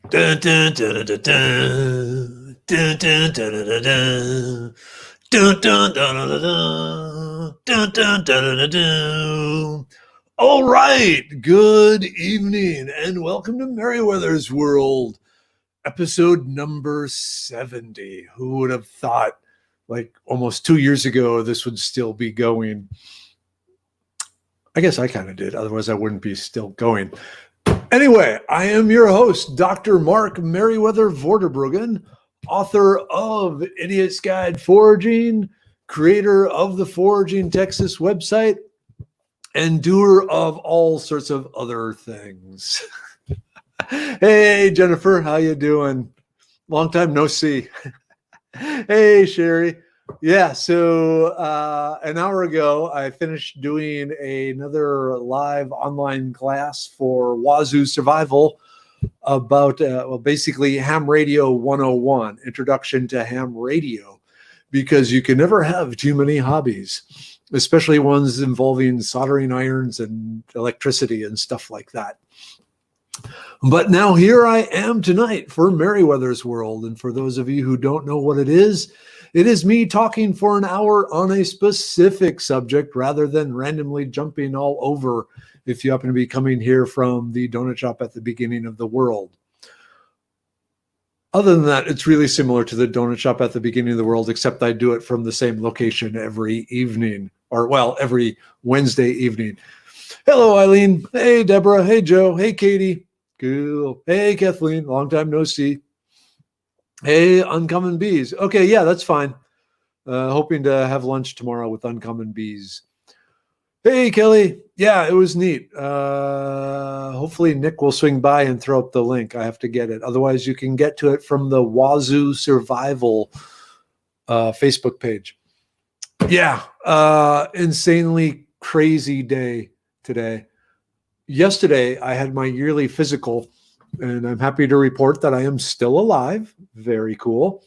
Dun, dun, dun, dun, dun, dun, dun, dun, dun, dun, dun, dun, dun, dun, dun, dun, dun, dun, dun. All right, good evening, and welcome to Merriwether's World, episode number 70. Who would have thought, like almost 2 years ago, this would still be going? I guess I kind of did, otherwise, I wouldn't be still going. Anyway, I am your host, Dr. Mark Merriwether Vorderbruggen, author of Idiot's Guide Foraging, creator of the Foraging Texas website, and doer of all sorts of other things. Hey, Jennifer, how you doing? Long time no see. Hey, Sherry. Yeah, so an hour ago, I finished doing another live online class for Wazoo Survival about, basically Ham Radio 101, Introduction to Ham Radio, because you can never have too many hobbies, especially ones involving soldering irons and electricity and stuff like that. But now here I am tonight for Merriwether's World. And for those of you who don't know what it is me talking for an hour on a specific subject rather than randomly jumping all over if you happen to be coming here from the donut shop at the beginning of the world. Other than that, it's really similar to the donut shop at the beginning of the world, except I do it from the same location every evening, or well, every Wednesday evening. Hello, Eileen. Hey, Deborah. Hey, Joe. Hey, Katie. Cool. Hey, Kathleen. Long time no see. Hey, Uncommon Bees. Okay, yeah, that's fine. Hoping to have lunch tomorrow with Uncommon Bees. Hey, Kelly. Yeah, it was neat. Hopefully Nick will swing by and throw up the link. I have to get it. Otherwise, you can get to it from the Wazoo Survival Facebook page. Yeah, insanely crazy day today. Yesterday, I had my yearly physical, and I'm happy to report that I am still alive. Very cool.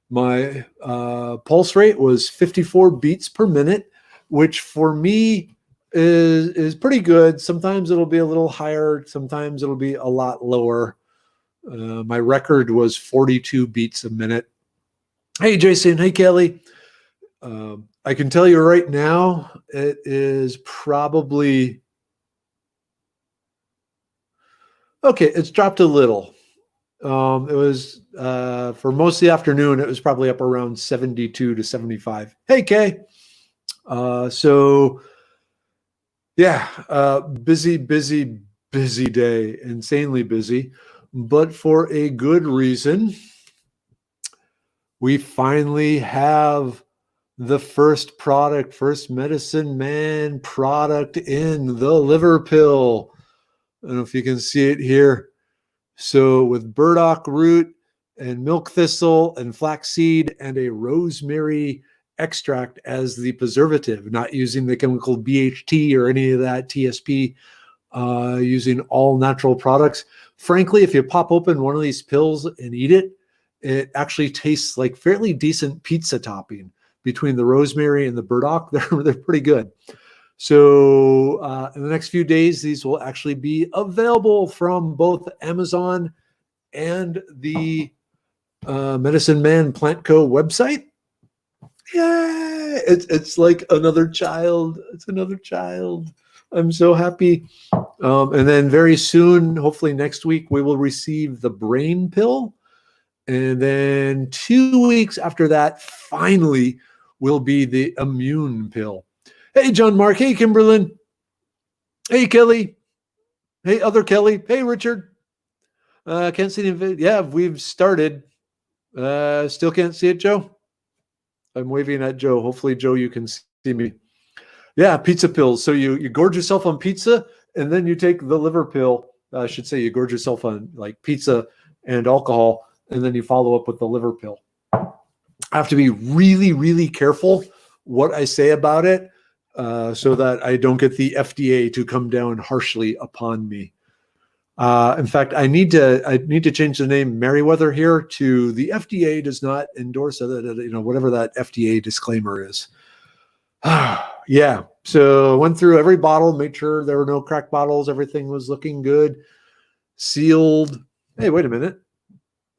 My pulse rate was 54 beats per minute, which for me is pretty good. Sometimes it'll be a little higher. Sometimes it'll be a lot lower. My record was 42 beats a minute. Hey, Jason. Hey, Kelly. I can tell you right now, it is probably... Okay, it's dropped a little. It was, for most of the afternoon, it was probably up around 72 to 75. Hey, Kay. So, yeah, busy day, insanely busy, but for a good reason. We finally have the first Medicine Man product in the liver pill. I don't know if you can see it here. So with burdock root and milk thistle and flaxseed and a rosemary extract as the preservative, not using the chemical BHT or any of that TSP, using all natural products. Frankly, if you pop open one of these pills and eat it, it actually tastes like fairly decent pizza topping between the rosemary and the burdock. They're pretty good. So in the next few days, these will actually be available from both Amazon and the Medicine Man Plant Co. website. Yeah, it's like another child. It's another child. I'm so happy. And then very soon, hopefully next week, we will receive the brain pill. And then 2 weeks after that, finally, will be the immune pill. Hey, John Mark. Hey, Kimberlyn. Hey, Kelly. Hey, other Kelly. Hey, Richard. Can't see the... Yeah, we've started. Still can't see it, Joe? I'm waving at Joe. Hopefully, Joe, you can see me. Yeah, pizza pills. So you gorge yourself on pizza, and then you take the liver pill. I should say you gorge yourself on like pizza and alcohol, and then you follow up with the liver pill. I have to be really, really careful what I say about it, so that I don't get the FDA to come down harshly upon me. In fact, I need to change the name Merriwether here to the FDA does not endorse whatever that FDA disclaimer is. Yeah. So went through every bottle, made sure there were no cracked bottles. Everything was looking good, sealed. Hey, wait a minute.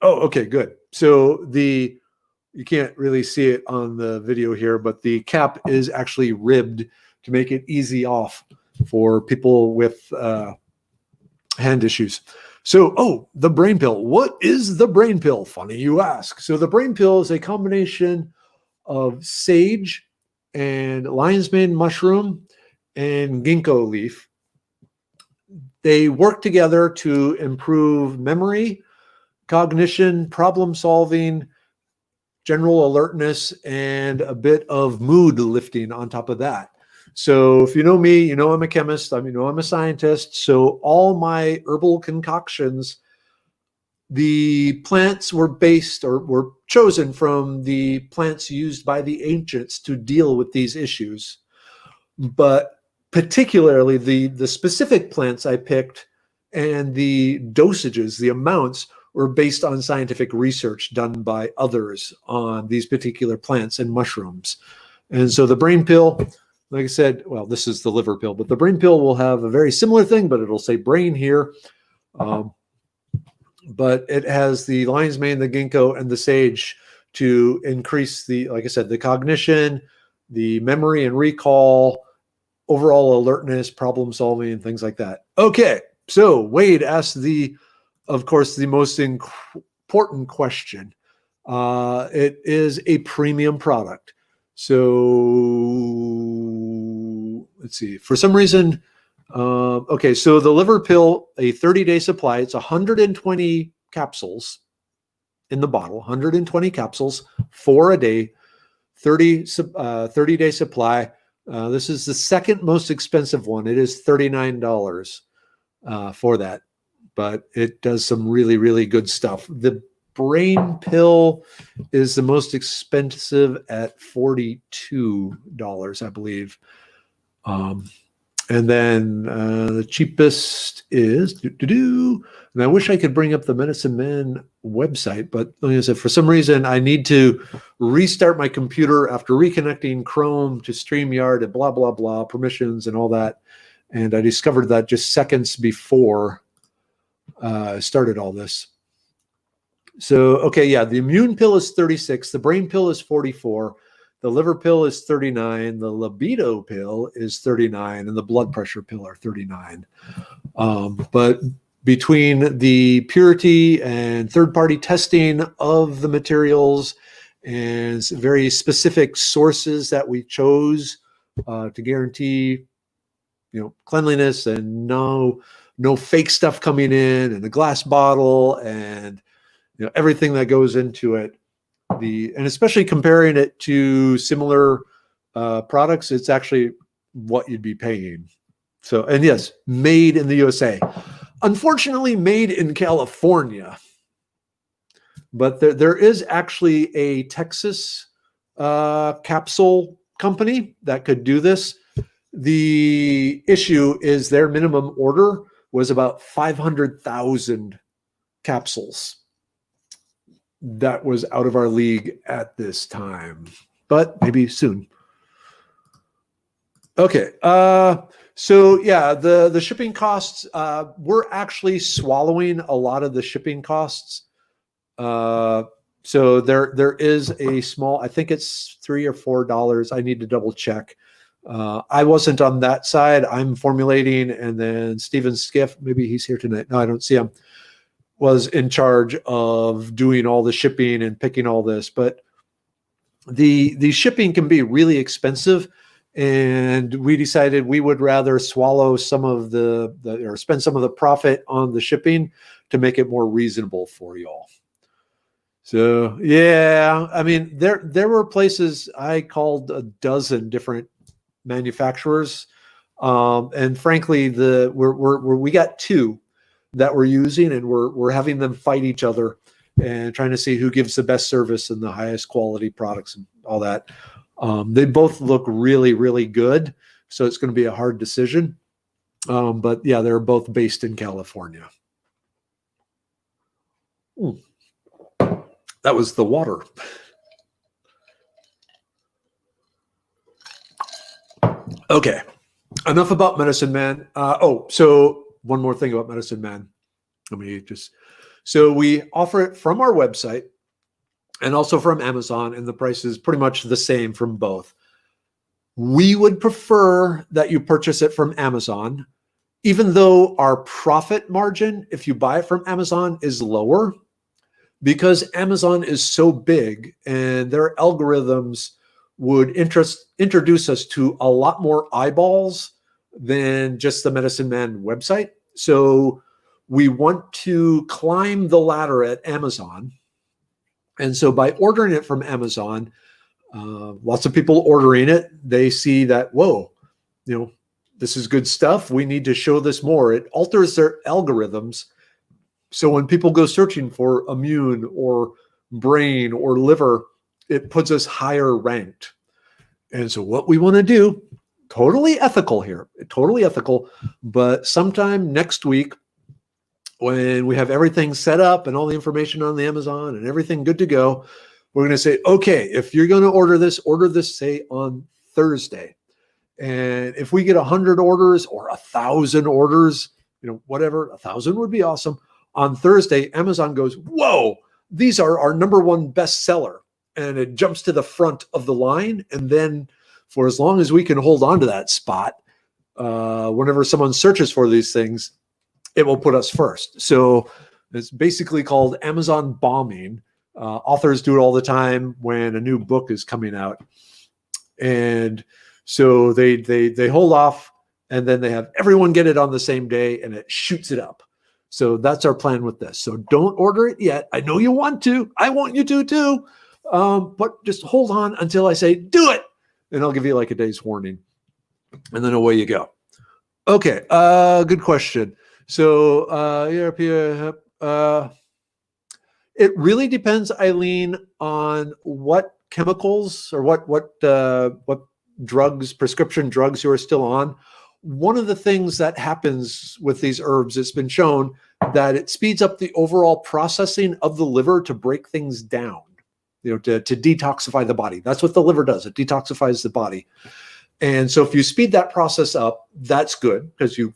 Oh, okay, good. So you can't really see it on the video here, but the cap is actually ribbed to make it easy off for people with hand issues. So, the brain pill. What is the brain pill? Funny you ask. So, the brain pill is a combination of sage and lion's mane mushroom and ginkgo leaf. They work together to improve memory, cognition, problem solving, general alertness, and a bit of mood lifting on top of that. So if you know me, you know I'm a chemist, I'm a scientist. So all my herbal concoctions, the plants were based or were chosen from the plants used by the ancients to deal with these issues. But particularly the specific plants I picked and the dosages, the amounts, were based on scientific research done by others on these particular plants and mushrooms. And so the brain pill, like I said, well, this is the liver pill, but the brain pill will have a very similar thing, but it'll say brain here. But it has the lion's mane, the ginkgo, and the sage to increase like I said, the cognition, the memory and recall, overall alertness, problem solving, and things like that. Okay, so Wade asked of course, the most important question. It is a premium product. So let's see. For some reason, okay, so the liver pill, a 30-day supply. It's 120 capsules in the bottle, 120 capsules, 4 a day, 30-day supply. This is the second most expensive one. It is $39 for that, but it does some really, really good stuff. The brain pill is the most expensive at $42, I believe. And then the cheapest is and I wish I could bring up the Medicine Man website, but like I said, for some reason I need to restart my computer after reconnecting Chrome to StreamYard and blah blah blah, permissions and all that. And I discovered that just seconds before I started all this. So okay, yeah, the immune pill is 36, the brain pill is 44. The liver pill is 39, the libido pill is 39, and the blood pressure pill are 39. But between the purity and third-party testing of the materials and very specific sources that we chose to guarantee, cleanliness and no fake stuff coming in, and a glass bottle, and everything that goes into it. And especially comparing it to similar products, it's actually what you'd be paying. So, and yes, made in the USA. Unfortunately, made in California. But there is actually a Texas capsule company that could do this. The issue is their minimum order was about 500,000 capsules. That was out of our league at this time, but maybe soon. Okay. So yeah, the shipping costs, we're actually swallowing a lot of the shipping costs. So there is a small, I think it's $3 or $4. I need to double check. I wasn't on that side. I'm formulating, and then Steven Skiff, maybe he's here tonight. No, I don't see him. Was in charge of doing all the shipping and picking all this, but the shipping can be really expensive, and we decided we would rather swallow some of or spend some of the profit on the shipping to make it more reasonable for y'all. So yeah, I mean there were places I called a dozen different manufacturers, and frankly we got 2 that we're using, and we're having them fight each other and trying to see who gives the best service and the highest quality products and all that. They both look really, really good, so it's going to be a hard decision. But yeah, they're both based in California. That was the water. Okay, enough about Medicine Man. So one more thing about Medicine Man. Let me just So we offer it from our website and also from Amazon, and the price is pretty much the same from both. We would prefer that you purchase it from Amazon, even though our profit margin, if you buy it from Amazon, is lower, because Amazon is so big and their algorithms would introduce us to a lot more eyeballs than just the Medicine Man website. So we want to climb the ladder at Amazon. And so by ordering it from Amazon, lots of people ordering it, they see that, whoa, this is good stuff. We need to show this more. It alters their algorithms. So when people go searching for immune or brain or liver, it puts us higher ranked. And so what we want to do, totally ethical here, totally ethical, but sometime next week, when we have everything set up and all the information on the Amazon and everything good to go, we're going to say, okay, if you're going to order this, say, on Thursday. And if we get 100 orders or 1,000 orders, whatever, 1,000 would be awesome. On Thursday, Amazon goes, whoa, these are our number one bestseller. And it jumps to the front of the line. And then for as long as we can hold on to that spot, whenever someone searches for these things, it will put us first. So it's basically called Amazon bombing. Authors do it all the time when a new book is coming out. And so they hold off, and then they have everyone get it on the same day, and it shoots it up. So that's our plan with this. So don't order it yet. I know you want to. I want you to too. But just hold on until I say, do it. And I'll give you like a day's warning. And then away you go. Okay. Good question. So it really depends, Eileen, on what chemicals or what drugs, prescription drugs you are still on. One of the things that happens with these herbs, it's been shown that it speeds up the overall processing of the liver to break things down, to detoxify the body. That's what the liver does. It detoxifies the body. And so if you speed that process up, that's good because you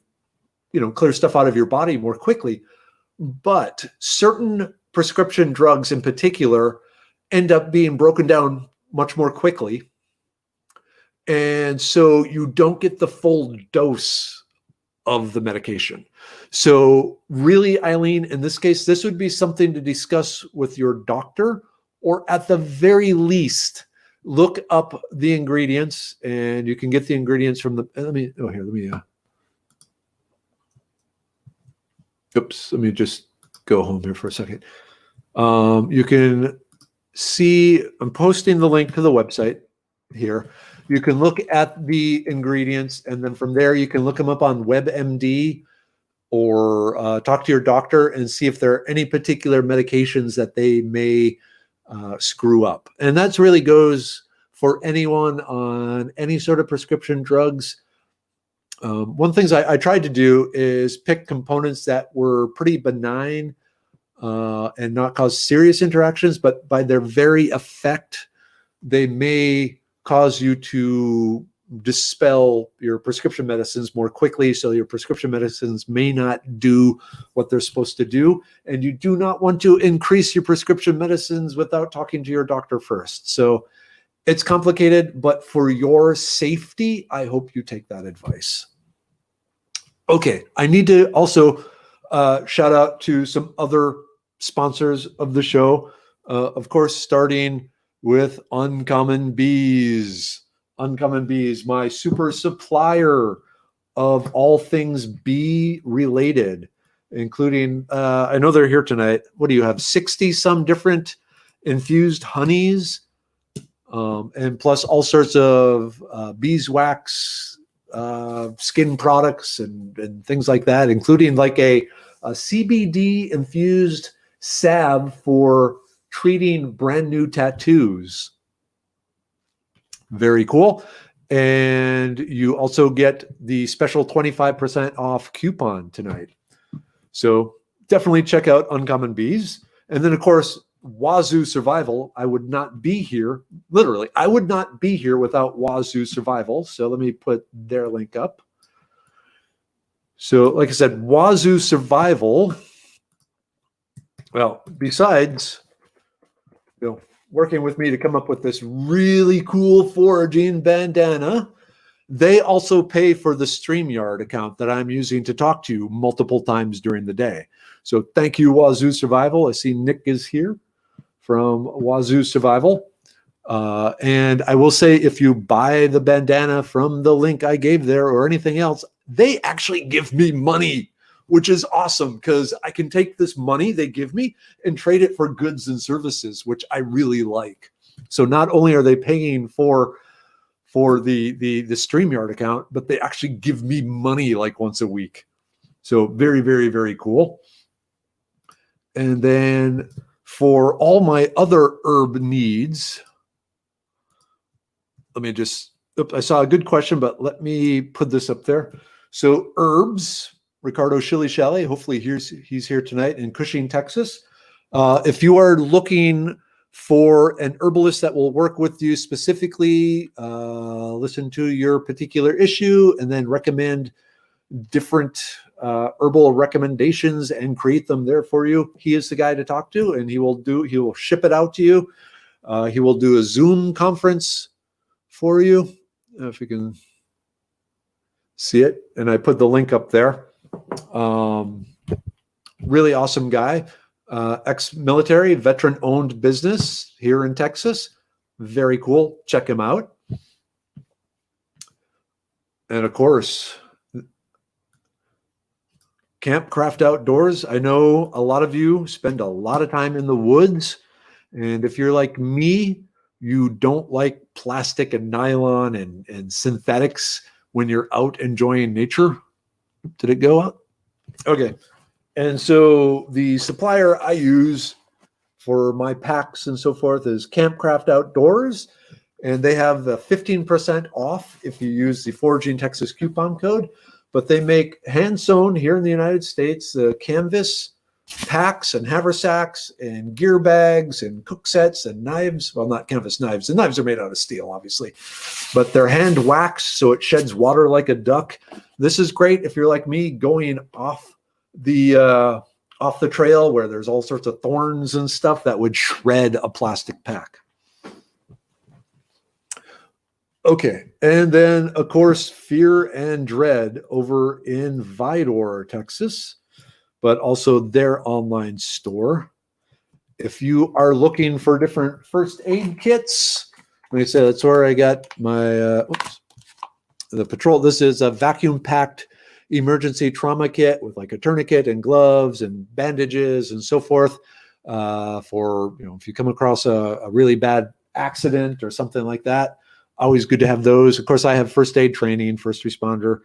clear stuff out of your body more quickly. But certain prescription drugs in particular end up being broken down much more quickly. And so you don't get the full dose of the medication. So really, Eileen, in this case, this would be something to discuss with your doctor, or at the very least, look up the ingredients, and you can get the ingredients from let me just go home here for a second. You can see, I'm posting the link to the website here. You can look at the ingredients, and then from there, you can look them up on WebMD or talk to your doctor and see if there are any particular medications that they may screw up. And that really goes for anyone on any sort of prescription drugs. One thing I tried to do is pick components that were pretty benign and not cause serious interactions, but by their very effect, they may cause you to dispel your prescription medicines more quickly. So your prescription medicines may not do what they're supposed to do. And you do not want to increase your prescription medicines without talking to your doctor first. So it's complicated, but for your safety, I hope you take that advice. Okay, I need to also shout out to some other sponsors of the show. Of course, starting with Uncommon Bees. Uncommon Bees, my super supplier of all things bee related, including, I know they're here tonight. What do you have? 60 some different infused honeys, and plus all sorts of beeswax, skin products and things like that, including like a CBD infused salve for treating brand new tattoos. Very cool. And you also get the special 25% off coupon tonight. So definitely check out Uncommon Bees. And then, of course, Wazoo Survival. I would not be here, literally, I would not be here without Wazoo Survival. So let me put their link up. So like I said, Wazoo Survival Well, besides, working with me to come up with this really cool foraging bandana, they also pay for the StreamYard account that I'm using to talk to you multiple times during the day. So thank you, Wazoo Survival. I see Nick is here from Wazoo Survival. And I will say, if you buy the bandana from the link I gave there or anything else, they actually give me money, which is awesome because I can take this money they give me and trade it for goods and services, which I really like. So not only are they paying for the StreamYard account, but they actually give me money like once a week. So very, very, very cool. And then for all my other herb needs, let me just, I saw a good question, but let me put this up there. So herbs, Ricardo Shilly Shally, hopefully he's here tonight in Cushing, Texas. If you are looking for an herbalist that will work with you specifically, listen to your particular issue, and then recommend different herbal recommendations and create them there for you, he is the guy to talk to, and he will ship it out to you. He will do a Zoom conference for you, if you can see it. And I put the link up there. Really awesome guy. Ex-military, veteran-owned business here in Texas. Very cool. Check him out. And of course, Campcraft Outdoors. I know a lot of you spend a lot of time in the woods. And if you're like me, you don't like plastic and nylon and synthetics when you're out enjoying nature. Did it go up? Okay. And so the supplier I use for my packs and so forth is Campcraft Outdoors. And they have the 15% off if you use the Foraging Texas coupon code. But they make hand-sewn here in the United States, the canvas packs and haversacks and gear bags and cook sets and knives. Well, not canvas knives. The knives are made out of steel, obviously, but they're hand waxed so it sheds water like a duck. This is great if you're like me, going off the trail where there's all sorts of thorns and stuff that would shred a plastic pack. Okay, and then of course, Fear and Dread over in Vidor, Texas, but also their online store. If you are looking for different first aid kits, let me say that's where I got my the patrol. This is a vacuum-packed emergency trauma kit with like a tourniquet and gloves and bandages and so forth. For if you come across a really bad accident or something like that, always good to have those. Of course, I have first aid training, first responder,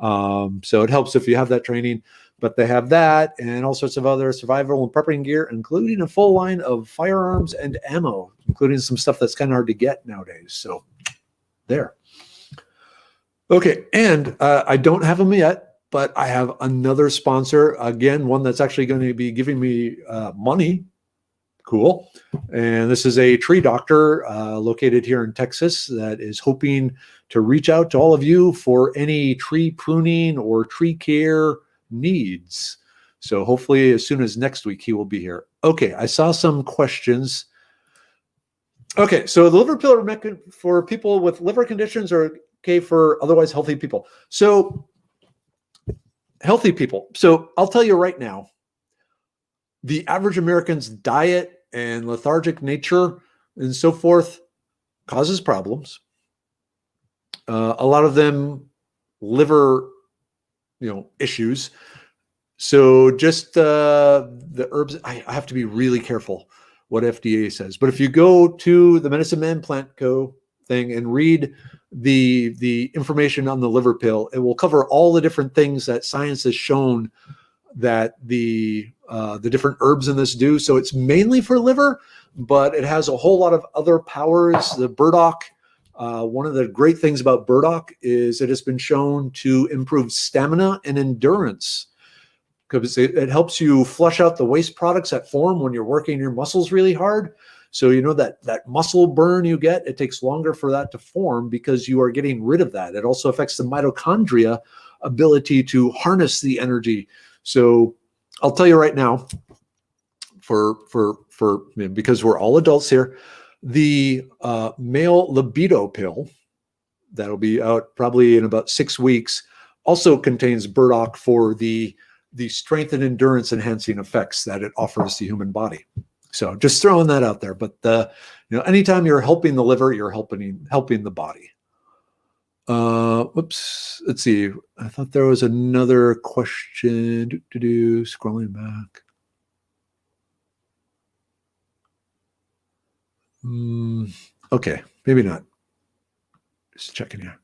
so it helps if you have that training. But they have that and all sorts of other survival and prepping gear, including a full line of firearms and ammo, including some stuff that's kind of hard to get nowadays. So there. Okay, and I don't have them yet, but I have another sponsor, again, one that's actually going to be giving me money. Cool. And this is a tree doctor located here in Texas that is hoping to reach out to all of you for any tree pruning or tree care needs. So hopefully as soon as next week he will be here. Okay, I saw some questions. Okay, so the liver pill for people with liver conditions are okay for otherwise healthy people. So healthy people. So I'll tell you right now, the average American's diet and lethargic nature and so forth causes problems. A lot of them liver issues. So just the herbs, I have to be really careful what FDA says. But if you go to the Medicine Man Plant Co. thing and read the information on the liver pill, it will cover all the different things that science has shown that the different herbs in this do. So it's mainly for liver, but it has a whole lot of other powers. The burdock, one of the great things about burdock is it has been shown to improve stamina and endurance because it helps you flush out the waste products that form when you're working your muscles really hard. So that muscle burn you get, it takes longer for that to form because you are getting rid of that. It also affects the mitochondria ability to harness the energy. So I'll tell you right now, because we're all adults here, the male libido pill that'll be out probably in about 6 weeks also contains burdock for the strength and endurance enhancing effects that it offers the human body. So just throwing that out there. But anytime you're helping the liver, you're helping the body. Let's see. I thought there was another question. Scrolling back. Okay, maybe not. Just checking here.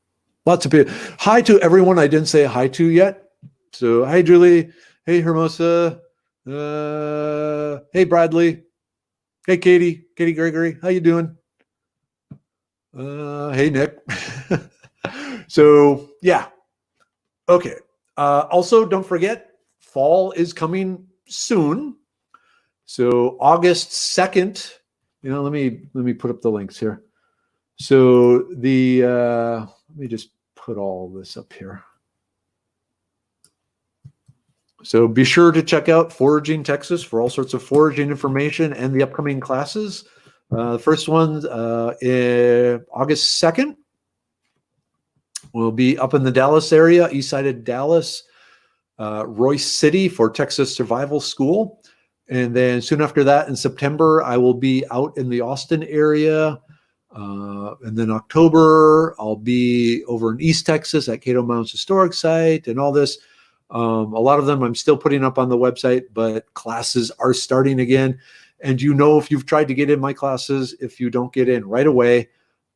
Lots of people. Hi to everyone I didn't say hi to yet. So hi Julie. Hey Hermosa. Hey Bradley. Hey Katie. Katie Gregory. How you doing? Hey Nick. So yeah. Okay. Also, don't forget, fall is coming soon. So August 2nd. Let me put up the links here. So let me just put all this up here. So be sure to check out Foraging Texas for all sorts of foraging information and the upcoming classes. The first one, August 2nd, will be up in the Dallas area, east side of Dallas, Royce City for Texas Survival School. And then soon after that, in September, I will be out in the Austin area. And then October, I'll be over in East Texas at Cato Mounds Historic Site and all this. A lot of them I'm still putting up on the website, but classes are starting again. And if you've tried to get in my classes, if you don't get in right away,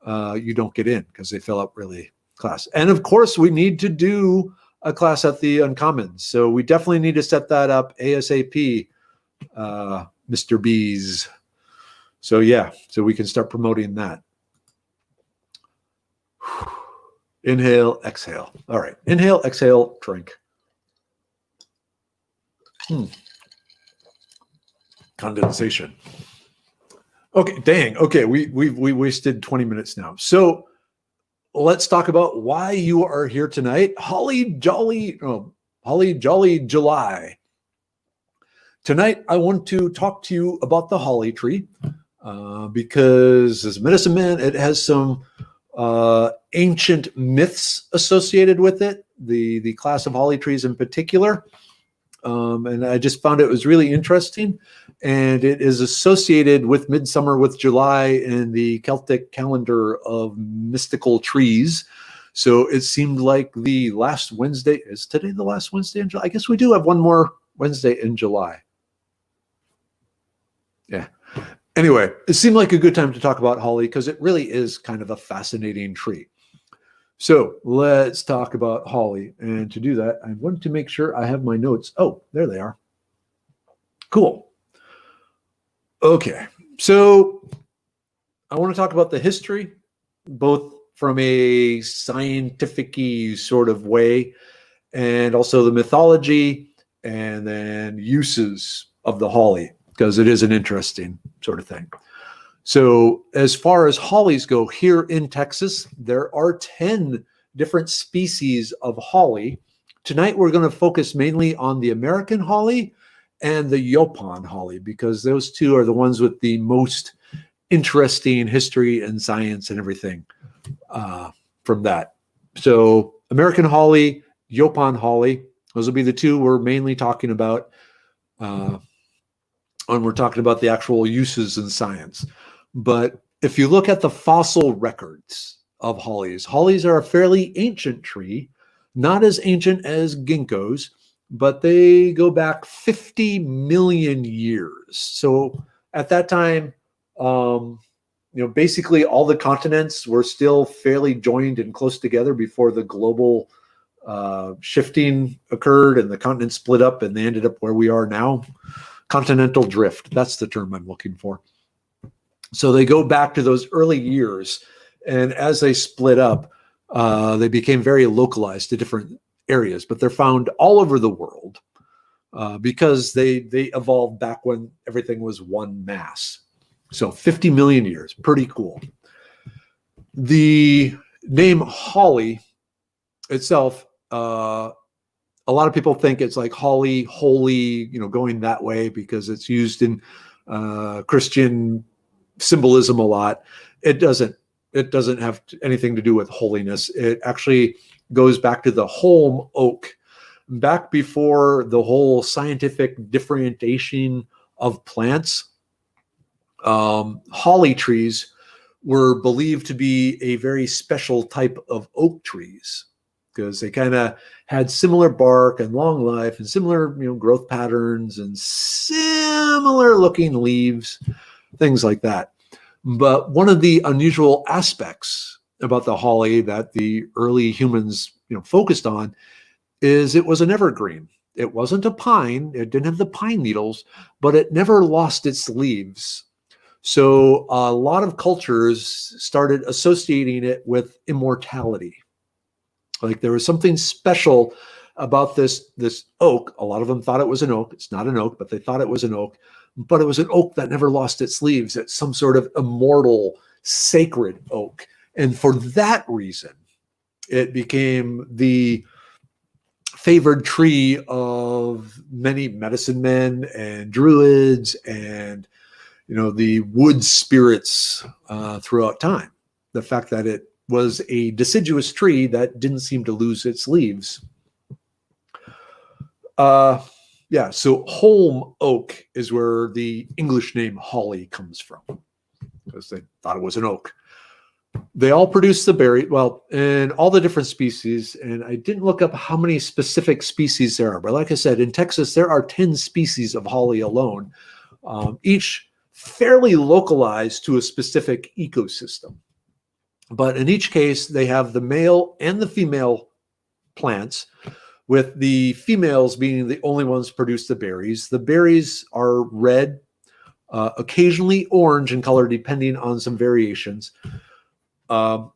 you don't get in because they fill up really fast. And of course, we need to do a class at the Uncommons. So we definitely need to set that up ASAP, Mr. Bees. So yeah, so we can start promoting that. Inhale, exhale. All right. Inhale, exhale, drink. Condensation. Okay, dang. Okay, we wasted 20 minutes now. So let's talk about why you are here tonight. Holly Jolly July. Tonight, I want to talk to you about the holly tree because as a medicine man, it has some ancient myths associated with it, the class of holly trees in particular. And I just found it was really interesting. And it is associated with Midsummer with July in the Celtic calendar of mystical trees. So it seemed like the last Wednesday, is today the last Wednesday in July? I guess we do have one more Wednesday in July. Yeah. Anyway, it seemed like a good time to talk about holly because it really is kind of a fascinating tree. So let's talk about holly. And to do that, I want to make sure I have my notes. Oh, there they are. Cool. Okay. So I want to talk about the history, both from a scientific-y sort of way, and also the mythology, and then uses of the holly, because it is an interesting sort of thing. So as far as hollies go here in Texas, there are 10 different species of holly. Tonight, we're going to focus mainly on the American holly and the Yaupon holly, because those two are the ones with the most interesting history and science and everything from that. So American holly, Yaupon holly, those will be the two we're mainly talking about when we're talking about the actual uses in science. But if you look at the fossil records of hollies, hollies are a fairly ancient tree, not as ancient as ginkgos, but they go back 50 million years. So at that time, basically all the continents were still fairly joined and close together before the global shifting occurred and the continents split up and they ended up where we are now. Continental drift, that's the term I'm looking for. So they go back to those early years, and as they split up, they became very localized to different areas, but they're found all over the world because they evolved back when everything was one mass. So 50 million years, pretty cool. The name holly itself a lot of people think it's like holly, holy, going that way because it's used in Christian symbolism a lot. It doesn't. It doesn't have anything to do with holiness. It actually goes back to the holm oak, back before the whole scientific differentiation of plants. Holly trees were believed to be a very special type of oak trees because they kind of had similar bark and long life and similar, growth patterns and similar looking leaves, things like that. But one of the unusual aspects about the holly that the early humans, focused on is it was an evergreen. It wasn't a pine. It didn't have the pine needles, but it never lost its leaves. So a lot of cultures started associating it with immortality. Like there was something special about this oak. A lot of them thought it was an oak. It's not an oak, but they thought it was an oak. But it was an oak that never lost its leaves. It's some sort of immortal, sacred oak. And for that reason, it became the favored tree of many medicine men and druids and, the wood spirits throughout time. The fact that it was a deciduous tree that didn't seem to lose its leaves. So holm oak is where the English name holly comes from, because they thought it was an oak. They all produce the berry, and all the different species, and I didn't look up how many specific species there are, but like I said, in Texas, there are 10 species of holly alone, each fairly localized to a specific ecosystem. But in each case, they have the male and the female plants, with the females being the only ones produce the berries. The berries are red, occasionally orange in color, depending on some variations. Not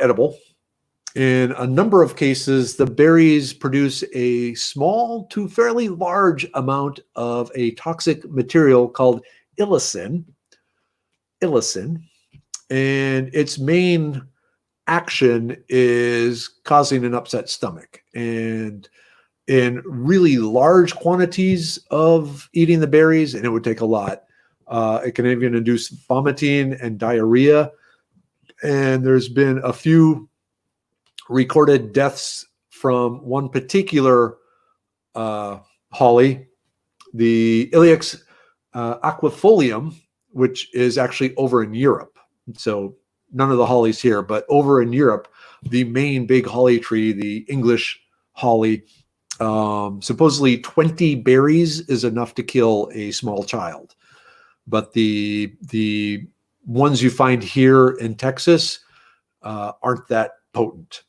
edible. In a number of cases, the berries produce a small to fairly large amount of a toxic material called ilicin. And its main action is causing an upset stomach. And in really large quantities of eating the berries, and it would take a lot, it can even induce vomiting and diarrhea. And there's been a few recorded deaths from one particular holly, the Ilex aquifolium, which is actually over in Europe. So none of the hollies here, but over in Europe, the main big holly tree, the English holly, supposedly 20 berries is enough to kill a small child. But the ones you find here in Texas aren't that potent.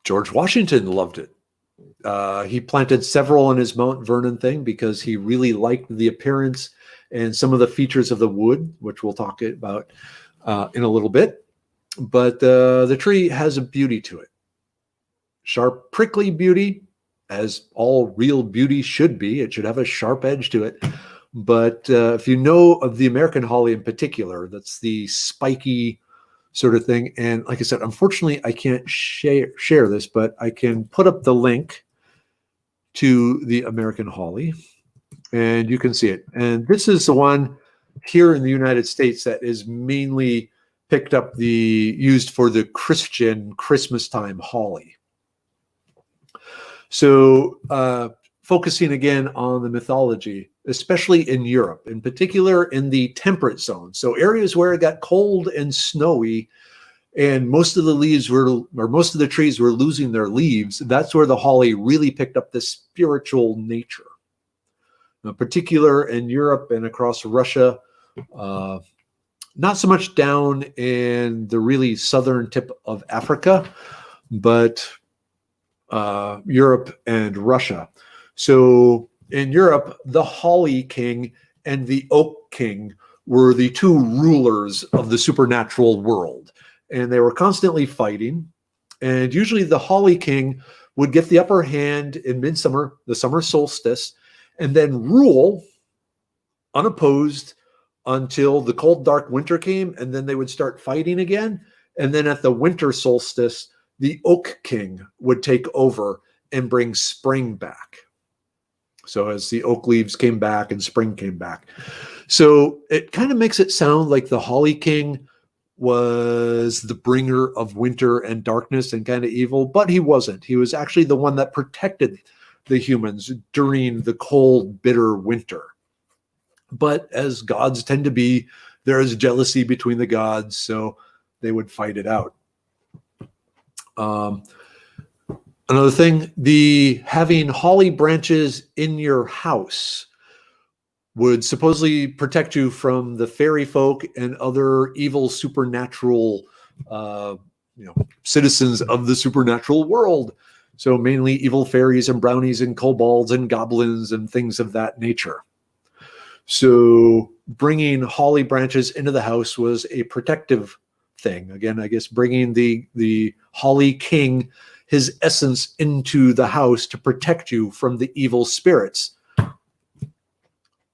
George Washington loved it. He planted several in his Mount Vernon thing because he really liked the appearance and some of the features of the wood, which we'll talk about in a little bit. But the tree has a beauty to it. Sharp, prickly beauty, as all real beauty should be. It should have a sharp edge to it. But if you know of the American holly in particular, that's the spiky sort of thing. And like I said, unfortunately, I can't share this, but I can put up the link to the American holly, and you can see it. And this is the one here in the United States that is mainly picked up used for the Christian Christmas time holly. So focusing again on the mythology, especially in Europe, in particular in the temperate zone. So areas where it got cold and snowy and most of the trees were losing their leaves, that's where the holly really picked up this spiritual nature. In particular in Europe and across Russia, not so much down in the really southern tip of Africa, but Europe and Russia. So in Europe, the holly king and the oak king were the two rulers of the supernatural world. And they were constantly fighting. And usually the holly king would get the upper hand in midsummer, the summer solstice, and then rule unopposed until the cold, dark winter came. And then they would start fighting again. And then at the winter solstice, the Oak King would take over and bring spring back. So as the oak leaves came back and spring came back. So it kind of makes it sound like the Holly King was the bringer of winter and darkness and kind of evil, but he wasn't. He was actually the one that protected the humans during the cold, bitter winter. But as gods tend to be, there is jealousy between the gods, so they would fight it out. Another thing, having holly branches in your house would supposedly protect you from the fairy folk and other evil supernatural, citizens of the supernatural world. So mainly evil fairies and brownies and kobolds and goblins and things of that nature. So bringing holly branches into the house was a protective thing. Again, I guess bringing the Holly King, his essence, into the house to protect you from the evil spirits.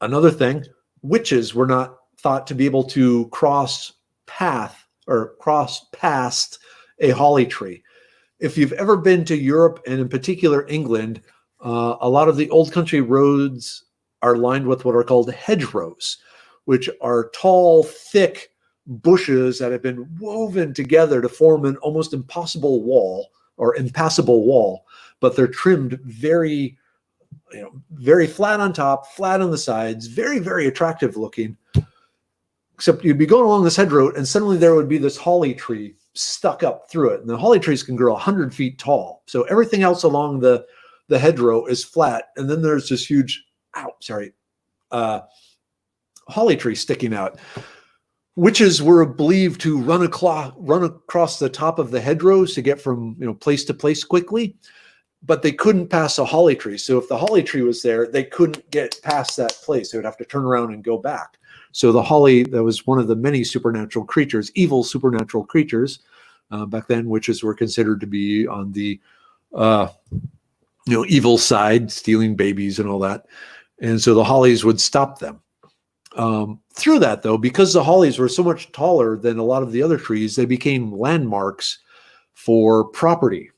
Another thing, witches were not thought to be able to cross past a holly tree. If you've ever been to Europe, and in particular England, a lot of the old country roads are lined with what are called hedgerows, which are tall, thick bushes that have been woven together to form an almost impossible wall or impassable wall, but they're trimmed very flat on top, flat on the sides, very, very attractive looking. Except you'd be going along this hedgerow and suddenly there would be this holly tree stuck up through it. And the holly trees can grow 100 feet tall. So everything else along the hedgerow is flat. And then there's this huge, holly tree sticking out. Witches were believed to run across the top of the hedgerows to get from place to place quickly, but they couldn't pass a holly tree. So if the holly tree was there, they couldn't get past that place. They would have to turn around and go back. So the holly, that was one of the many supernatural creatures, evil supernatural creatures. Back then, witches were considered to be on the evil side, stealing babies and all that. And so the hollies would stop them. Through that, though, because the hollies were so much taller than a lot of the other trees, they became landmarks for property.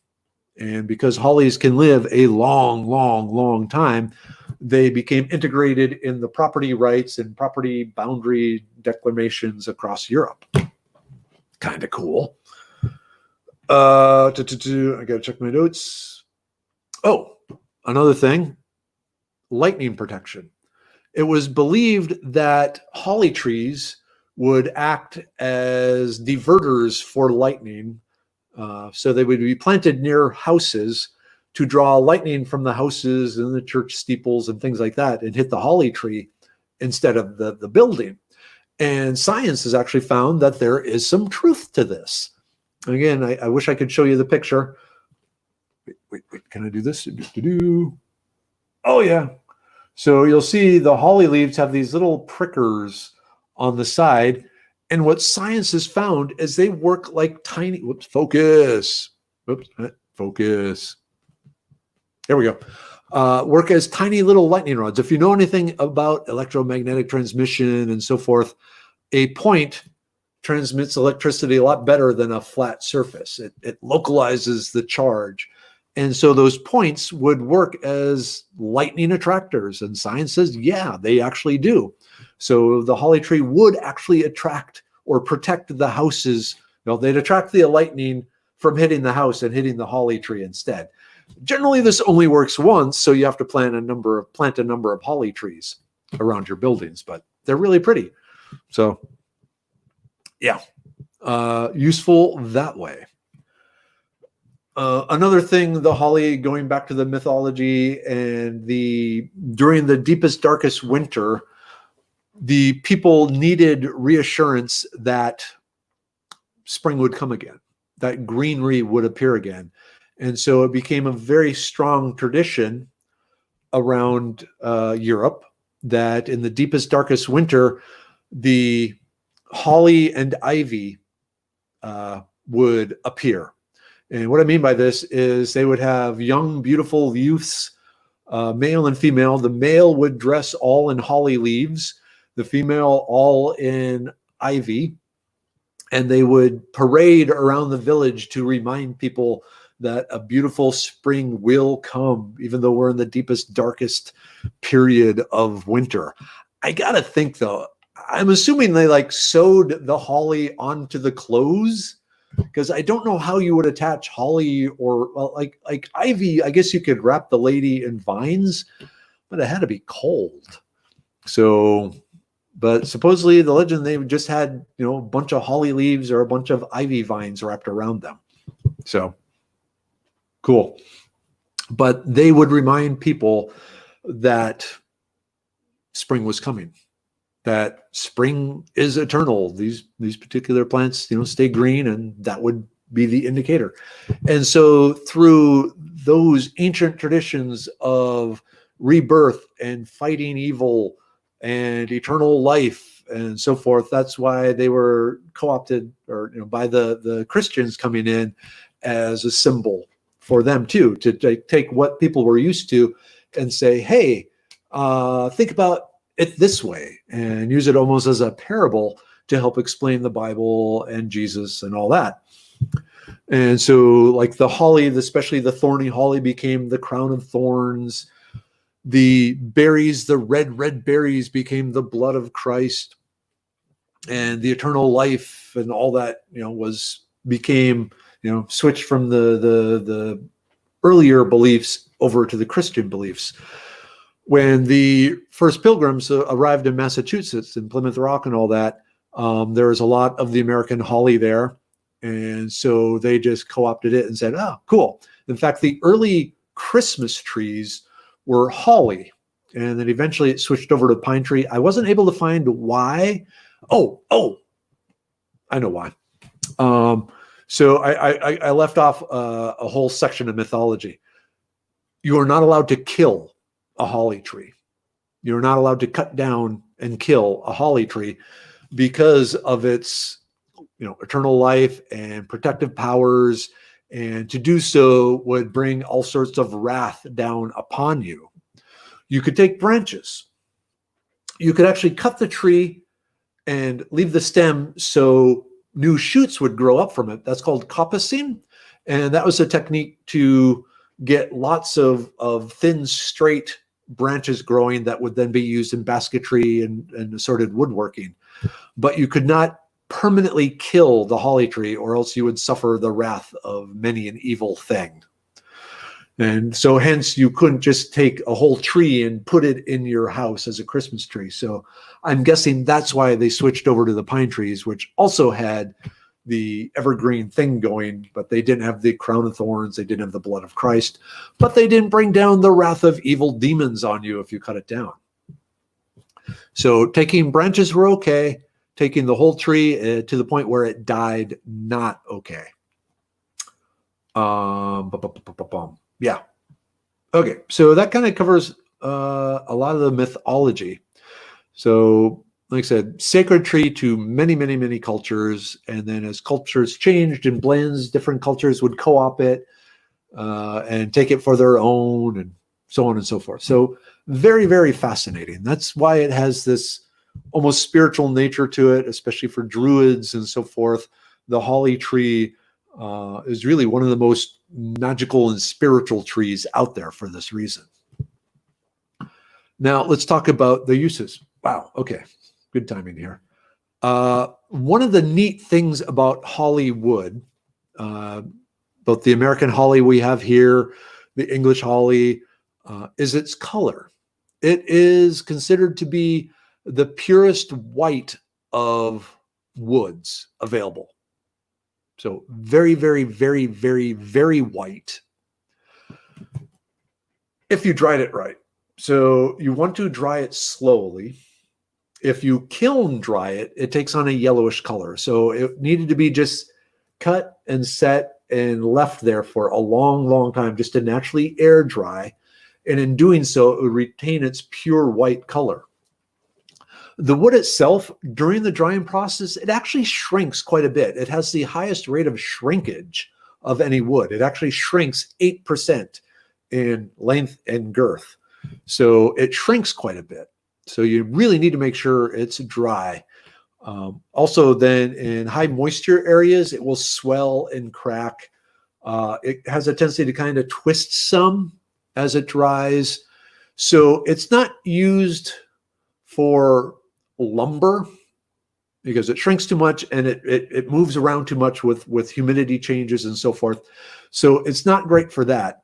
And because hollies can live a long, long, long time, they became integrated in the property rights and property boundary declarations across Europe. Kind of cool. I got to check my notes. Oh, another thing, lightning protection. It was believed that holly trees would act as diverters for lightning. So they would be planted near houses to draw lightning from the houses and the church steeples and things like that and hit the holly tree instead of the building. And science has actually found that there is some truth to this. Again, I wish I could show you the picture. Wait, can I do this? Oh, yeah. So you'll see the holly leaves have these little prickers on the side. And what science has found is they work like tiny, focus. There we go. Work as tiny little lightning rods. If you know anything about electromagnetic transmission and so forth, a point transmits electricity a lot better than a flat surface. It localizes the charge. And so those points would work as lightning attractors. And science says, yeah, they actually do. So the holly tree would actually attract or protect the houses. They'd attract the lightning from hitting the house and hitting the holly tree instead. Generally, this only works once, so you have to plant a number of holly trees around your buildings, but they're really pretty. So, yeah, useful that way. Another thing, the holly, going back to the mythology, and during the deepest, darkest winter, the people needed reassurance that spring would come again, that greenery would appear again. And so it became a very strong tradition around Europe that in the deepest, darkest winter, the holly and ivy would appear. And what I mean by this is they would have young, beautiful youths, male and female. The male would dress all in holly leaves, the female all in ivy. and they would parade around the village to remind people that a beautiful spring will come, even though we're in the deepest, darkest period of winter. I gotta think though, I'm assuming they like sewed the holly onto the clothes, because I don't know how you would attach holly or well, like ivy. I guess you could wrap the lady in vines, but it had to be cold. So, but supposedly the legend, they just had, you know, a bunch of holly leaves or a bunch of ivy vines wrapped around them. So cool. But they would remind people that spring was coming, that spring is eternal. These particular plants, you know, stay green, and that would be the indicator. And so through those ancient traditions of rebirth and fighting evil and eternal life and so forth, that's why they were co-opted, or, you know, by the Christians coming in as a symbol for them too, to take what people were used to and say, hey, think about it this way, and use it almost as a parable to help explain the Bible and Jesus and all that. And so like the holly, especially the thorny holly, became the crown of thorns. The berries, the red berries, became the blood of Christ, and the eternal life and all that, you know, became, you know, switched from the earlier beliefs over to the Christian beliefs. When the first pilgrims arrived in Massachusetts, in Plymouth Rock and all that, there was a lot of the American holly there. And so they just co-opted it and said, oh, cool. In fact, the early Christmas trees were holly. And then eventually it switched over to pine tree. I wasn't able to find why. Oh, I know why. So I left off a whole section of mythology. You are not allowed to kill a holly tree. You're not allowed to cut down and kill a holly tree because of its, you know, eternal life and protective powers. And to do so would bring all sorts of wrath down upon you. You could take branches. You could actually cut the tree and leave the stem so new shoots would grow up from it. That's called coppicing. And that was a technique to get lots of thin, straight branches growing that would then be used in basketry and assorted woodworking. But you could not permanently kill the holly tree, or else you would suffer the wrath of many an evil thing. And so hence you couldn't just take a whole tree and put it in your house as a Christmas tree. So I'm guessing that's why they switched over to the pine trees, which also had the evergreen thing going, but they didn't have the crown of thorns. They didn't have the blood of Christ, but they didn't bring down the wrath of evil demons on you if you cut it down. So taking branches were okay. Taking the whole tree to the point where it died, not okay. Yeah. Okay. So that kind of covers a lot of the mythology. So like I said, sacred tree to many, many, many cultures. And then as cultures changed and blends, different cultures would co-op it and take it for their own, and so on and so forth. So very, very fascinating. That's why it has this almost spiritual nature to it, especially for druids and so forth. The holly tree is really one of the most magical and spiritual trees out there for this reason. Now let's talk about the uses. Wow. Okay. Good timing here. One of the neat things about holly wood, both the American holly we have here, the English holly, is its color. It is considered to be the purest white of woods available. So very, very, very, very, very white if you dried it right. So you want to dry it slowly. If you kiln dry it, it takes on a yellowish color. So it needed to be just cut and set and left there for a long, long time just to naturally air dry. And in doing so, it would retain its pure white color. The wood itself, during the drying process, it actually shrinks quite a bit. It has the highest rate of shrinkage of any wood. It actually shrinks 8% in length and girth. So it shrinks quite a bit. So you really need to make sure it's dry. Also, then in high moisture areas, it will swell and crack. It has a tendency to kind of twist some as it dries. So it's not used for lumber because it shrinks too much and it moves around too much with humidity changes and so forth. So it's not great for that.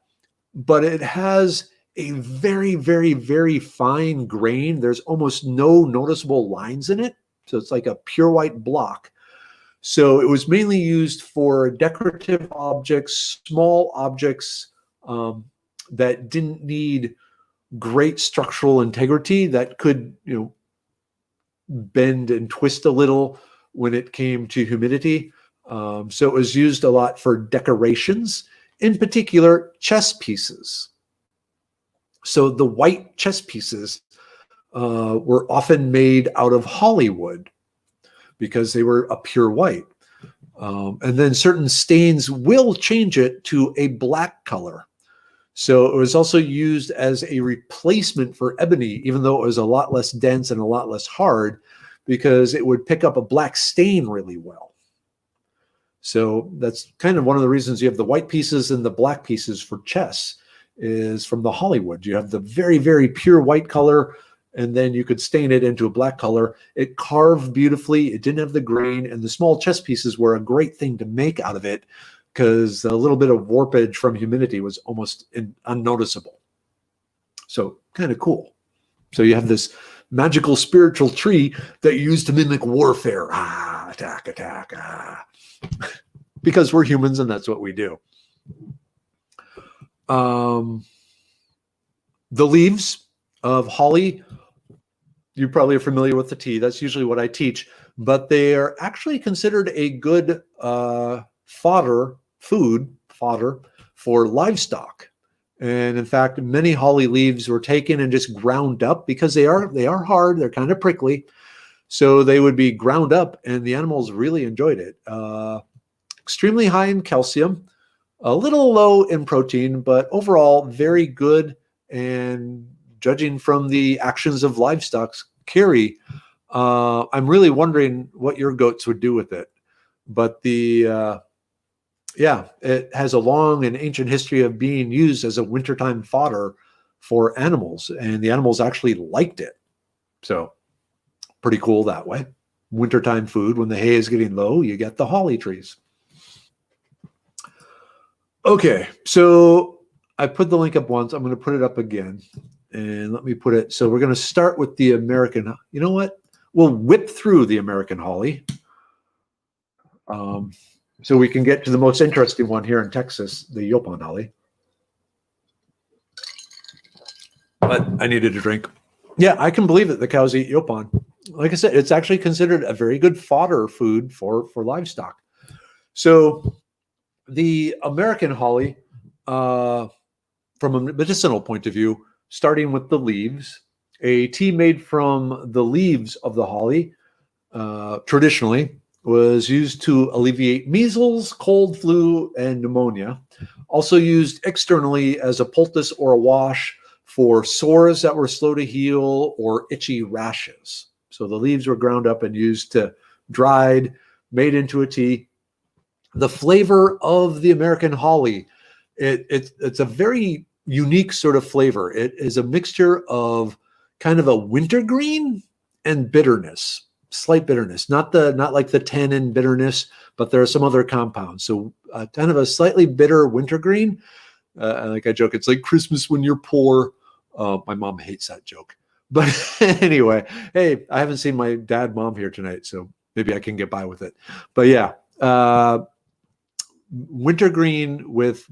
But it has a very, very, very fine grain. There's almost no noticeable lines in it. So it's like a pure white block. So it was mainly used for decorative objects, small objects that didn't need great structural integrity, that could, bend and twist a little when it came to humidity. So it was used a lot for decorations, in particular chess pieces. So the white chess pieces were often made out of holly wood because they were a pure white. And then certain stains will change it to a black color. So it was also used as a replacement for ebony, even though it was a lot less dense and a lot less hard, because it would pick up a black stain really well. So that's kind of one of the reasons you have the white pieces and the black pieces for chess, is from the Hollywood. You have the very, very pure white color, and then you could stain it into a black color. It carved beautifully. It didn't have the grain, and the small chess pieces were a great thing to make out of it because a little bit of warpage from humidity was almost unnoticeable. So kind of cool. So you have this magical spiritual tree that you use to mimic warfare. Attack, attack, because we're humans and that's what we do. The leaves of holly, you probably are familiar with the tea. That's usually what I teach, but they are actually considered a good food fodder for livestock. And in fact, many holly leaves were taken and just ground up because they are hard. They're kind of prickly. So they would be ground up and the animals really enjoyed it. Extremely high in calcium, a little low in protein, but overall very good. And judging from the actions of livestock carry, I'm really wondering what your goats would do with it. But it has a long and ancient history of being used as a wintertime fodder for animals, and the animals actually liked it. So pretty cool that way. Wintertime food, when the hay is getting low, you get the holly trees. Okay, so I put the link up once. I'm going to put it up again. And let me put it. So we're going to start with the American. You know what? We'll whip through the American holly. So we can get to the most interesting one here in Texas, the Yaupon holly. But I needed a drink. Yeah, I can believe it. The cows eat Yaupon. Like I said, it's actually considered a very good fodder food for livestock. So the American holly, from a medicinal point of view, starting with the leaves, a tea made from the leaves of the holly, traditionally, was used to alleviate measles, cold, flu, and pneumonia. Also used externally as a poultice or a wash for sores that were slow to heal or itchy rashes. So the leaves were ground up and used to dried, made into a tea. The flavor of the American holly, it's a very unique sort of flavor. It is a mixture of kind of a wintergreen and bitterness. Slight bitterness, not like the tannin bitterness, but there are some other compounds. So kind of a slightly bitter wintergreen. Like I joke, it's like Christmas when you're poor. My mom hates that joke. But anyway, hey, I haven't seen my mom here tonight, so maybe I can get by with it. But yeah, wintergreen with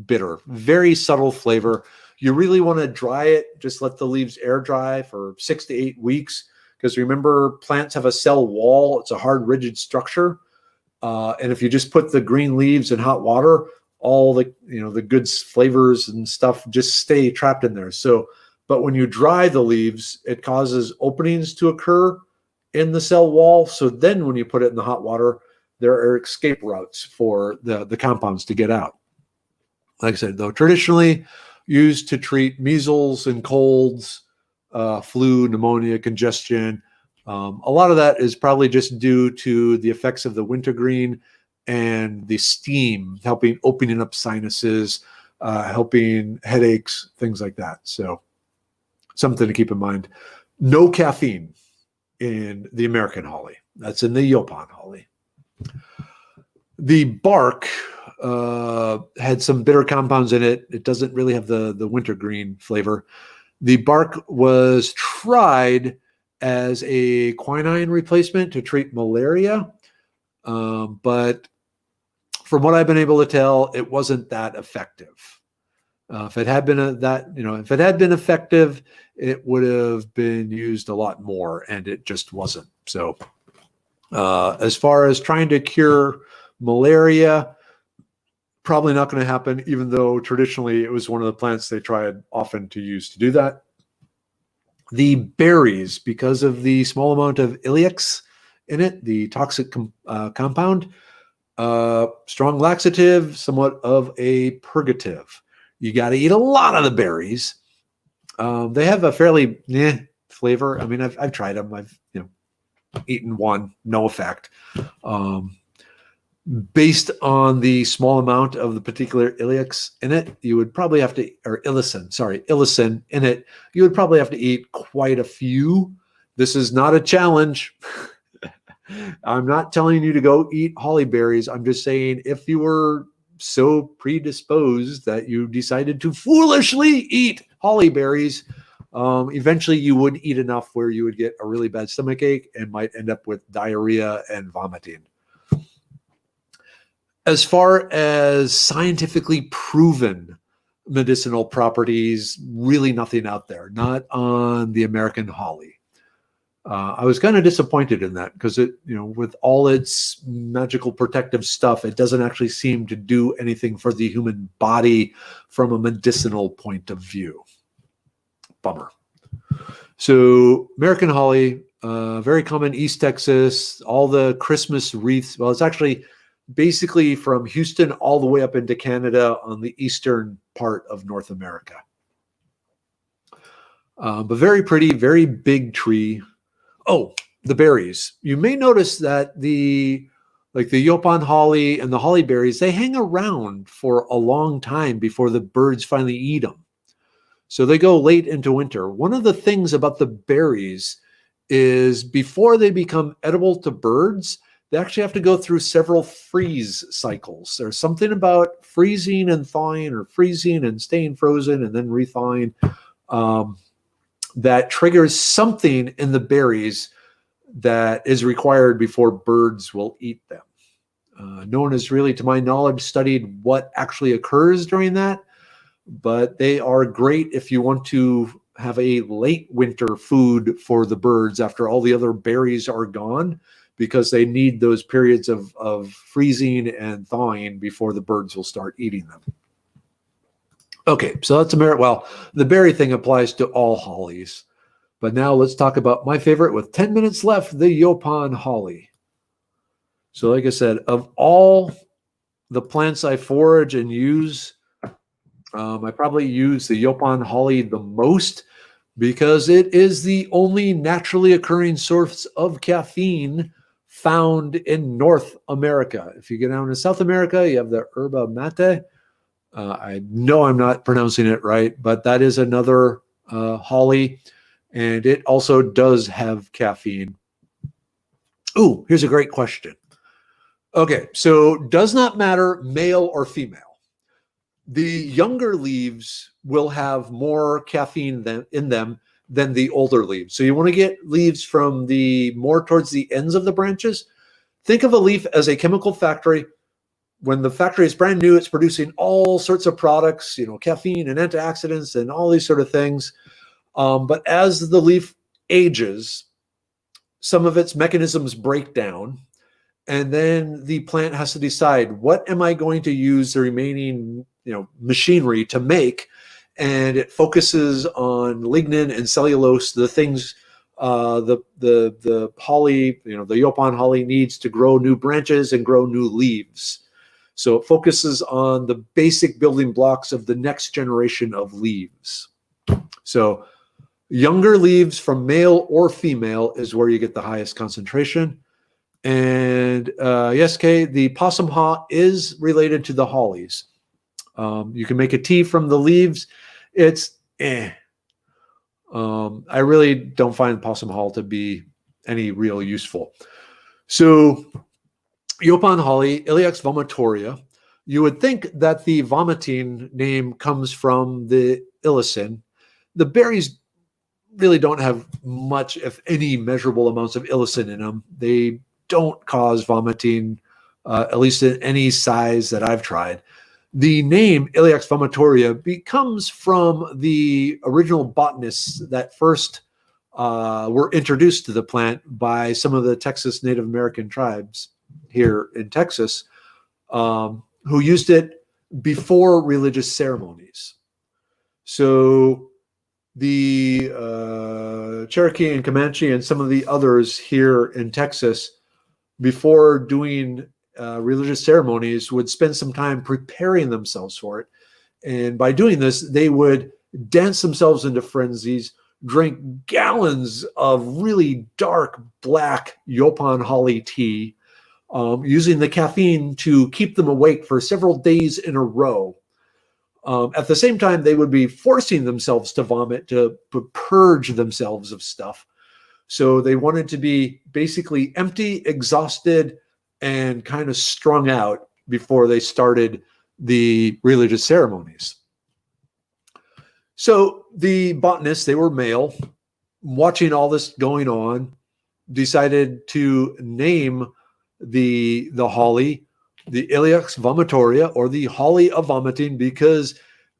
bitter, very subtle flavor. You really want to dry it. Just let the leaves air dry for 6 to 8 weeks. Because remember, plants have a cell wall. It's a hard, rigid structure. And if you just put the green leaves in hot water, all the good flavors and stuff just stay trapped in there. So, but when you dry the leaves, it causes openings to occur in the cell wall. So then when you put it in the hot water, there are escape routes for the compounds to get out. Like I said, though, traditionally used to treat measles and colds, flu, pneumonia, congestion, A lot of that is probably just due to the effects of the wintergreen and the steam helping opening up sinuses, helping headaches, things like that. So something to keep in mind. No caffeine in the American holly. That's in the Yaupon holly. The bark had some bitter compounds in it. It doesn't really have the wintergreen flavor. The bark was tried as a quinine replacement to treat malaria, but from what I've been able to tell, it wasn't that effective. If it had been if it had been effective, it would have been used a lot more, and it just wasn't. So, as far as trying to cure malaria, probably not going to happen, even though traditionally it was one of the plants they tried often to use to do that. The berries, because of the small amount of Ilex in it, the toxic compound, strong laxative, somewhat of a purgative. You got to eat a lot of the berries. They have a fairly flavor. I mean, I've tried them. I've eaten one, no effect. Based on the small amount of the particular Ilex in it, you would probably have to, or Ilicin in it, you would probably have to eat quite a few. This is not a challenge. I'm not telling you to go eat holly berries. I'm just saying if you were so predisposed that you decided to foolishly eat holly berries, eventually you would eat enough where you would get a really bad stomach ache and might end up with diarrhea and vomiting. As far as scientifically proven medicinal properties, really nothing out there, not on the American holly. I was kind of disappointed in that because it, with all its magical protective stuff, it doesn't actually seem to do anything for the human body from a medicinal point of view. Bummer. So American holly, very common East Texas, all the Christmas wreaths. Well, it's actually basically from Houston all the way up into Canada on the eastern part of North America. But very pretty, very big tree. Oh, the berries. You may notice that the Yaupon holly and the holly berries, they hang around for a long time before the birds finally eat them. So they go late into winter. One of the things about the berries is before they become edible to birds, they actually have to go through several freeze cycles. There's something about freezing and thawing, or freezing and staying frozen and then rethawing, that triggers something in the berries that is required before birds will eat them. No one has really, to my knowledge, studied what actually occurs during that, but they are great if you want to have a late winter food for the birds after all the other berries are gone, because they need those periods of freezing and thawing before the birds will start eating them. Okay, so that's the berry thing applies to all hollies. But now let's talk about my favorite with 10 minutes left, the Yaupon holly. So like I said, of all the plants I forage and use, I probably use the Yaupon holly the most because it is the only naturally occurring source of caffeine found in North America. If you get down to South America, you have the yerba mate. I know I'm not pronouncing it right, but that is another holly, and it also does have caffeine. Ooh, here's a great question. Okay, so does not matter male or female. The younger leaves will have more caffeine in them than the older leaves. So you want to get leaves from the more towards the ends of the branches. Think of a leaf as a chemical factory. When the factory is brand new, it's producing all sorts of products, caffeine and antioxidants and all these sort of things. But as the leaf ages, some of its mechanisms break down, and then the plant has to decide, what am I going to use the remaining machinery to make? And it focuses on lignin and cellulose, the things the holly, the Yaupon holly needs to grow new branches and grow new leaves. So it focuses on the basic building blocks of the next generation of leaves. So Younger leaves from male or female is where you get the highest concentration. And yes, Kay, the possum haw is related to the hollies. You can make a tea from the leaves. It's I really don't find possum haw to be any real useful. So Yaupon holly, Ilex vomitoria. You would think that the vomiting name comes from the illicin. The berries really don't have much, if any, measurable amounts of illicin in them. They don't cause vomiting, at least in any size that I've tried. The name Ilex vomitoria becomes from the original botanists that first were introduced to the plant by some of the Texas Native American tribes here in Texas, who used it before religious ceremonies. So the Cherokee and Comanche and some of the others here in Texas, before doing religious ceremonies, would spend some time preparing themselves for it. And by doing this, they would dance themselves into frenzies, drink gallons of really dark black Yaupon holly tea, using the caffeine to keep them awake for several days in a row. At the same time, they would be forcing themselves to vomit to purge themselves of stuff. So they wanted to be basically empty, exhausted, and kind of strung out before they started the religious ceremonies. So the botanists, they were male, watching all this going on, decided to name the holly the Ilex vomitoria, or the holly of vomiting, because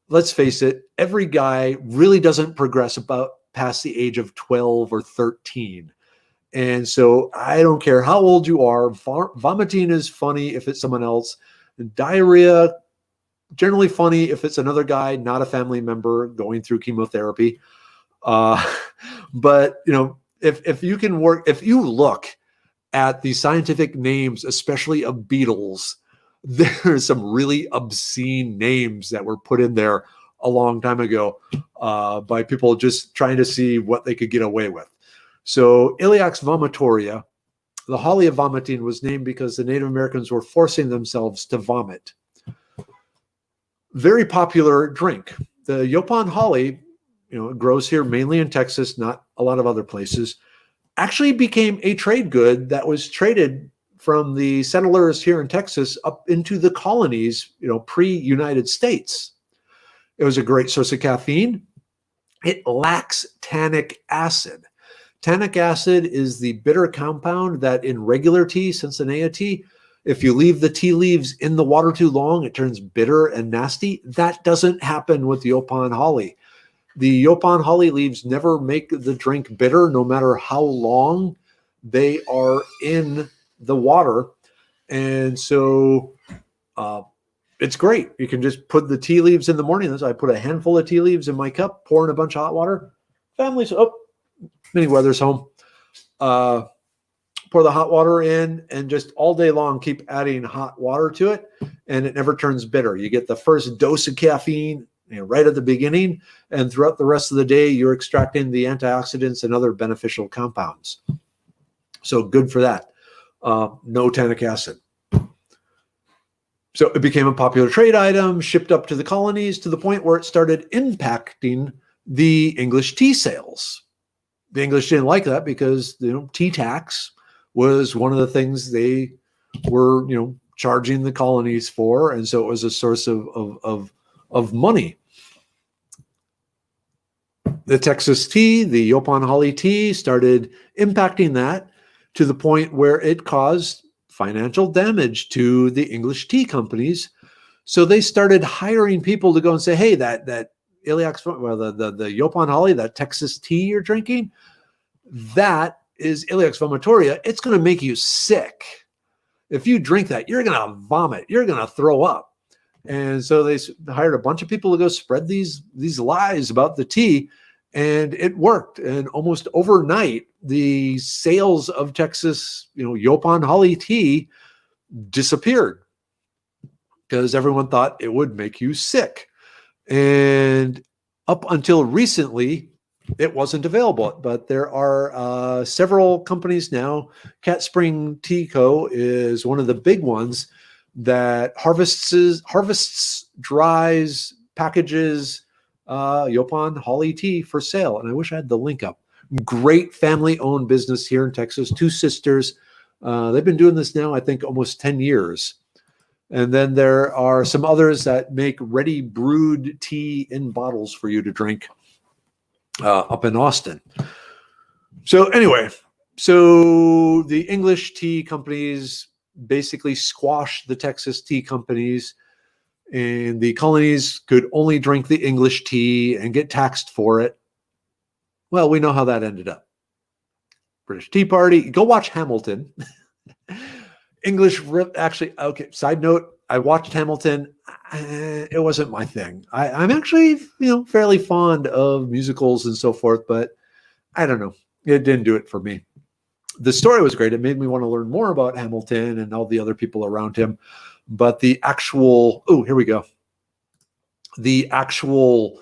let's face it, every guy really doesn't progress about past the age of 12 or 13. And so I don't care how old you are, vomiting is funny if it's someone else. Diarrhea, generally funny if it's another guy, not a family member going through chemotherapy. But you know, if you can work, if you look at the scientific names, especially of beetles, there's some really obscene names that were put in there a long time ago by people just trying to see what they could get away with. So Ilex vomitoria, the holly of vomiting, was named because the Native Americans were forcing themselves to vomit. Very popular drink. The Yaupon holly, you know, it grows here mainly in Texas, not a lot of other places, actually became a trade good that was traded from the settlers here in Texas up into the colonies, you know, pre-United States. It was a great source of caffeine. It lacks tannic acid. Tannic acid is the bitter compound that in regular tea, Cincinnati tea, if you leave the tea leaves in the water too long, it turns bitter and nasty. That doesn't happen with the Yaupon holly. The Yaupon holly leaves never make the drink bitter, no matter how long they are in the water. And so it's great. You can just put the tea leaves in the morning. I put a handful of tea leaves in my cup, pour in a bunch of hot water. Family's, Merriwether's home. Pour the hot water in and just all day long keep adding hot water to it, and it never turns bitter. You get the first dose of caffeine, you know, right at the beginning, and throughout the rest of the day, you're extracting the antioxidants and other beneficial compounds. So good for that. No tannic acid. So it became a popular trade item, shipped up to the colonies to the point where it started impacting the English tea sales. The English didn't like that because, you know, tea tax was one of the things they were, you know, charging the colonies for, and so it was a source of money. The Texas tea, the Yaupon holly tea, started impacting that to the point where it caused financial damage to the English tea companies. So they started hiring people to go and say, hey, that Ilex, well, the Yaupon holly, that Texas tea you're drinking, that is Ilex vomitoria. It's going to make you sick. If you drink that, you're going to vomit. You're going to throw up. And so they hired a bunch of people to go spread these lies about the tea, and it worked. And almost overnight, the sales of Texas, you know, Yaupon holly tea disappeared because everyone thought it would make you sick. And up until recently, it wasn't available, but there are several companies now. Cat Spring Tea Co. is one of the big ones that harvests, dries, packages Yopon Holly tea for sale. And I wish I had the link up. Great family-owned business here in Texas. Two sisters. They've been doing this now, I think, almost 10 years. And then there are some others that make ready brewed tea in bottles for you to drink up in Austin. So anyway, so the English tea companies basically squashed the Texas tea companies, and the colonies could only drink the English tea and get taxed for it. Well, we know how that ended up. British Tea Party. Go watch Hamilton. English actually, okay, side note, I watched Hamilton. It wasn't my thing. I'm actually, fairly fond of musicals and so forth, but I don't know. It didn't do it for me. The story was great. It made me want to learn more about Hamilton and all the other people around him. But the actual, here we go. The actual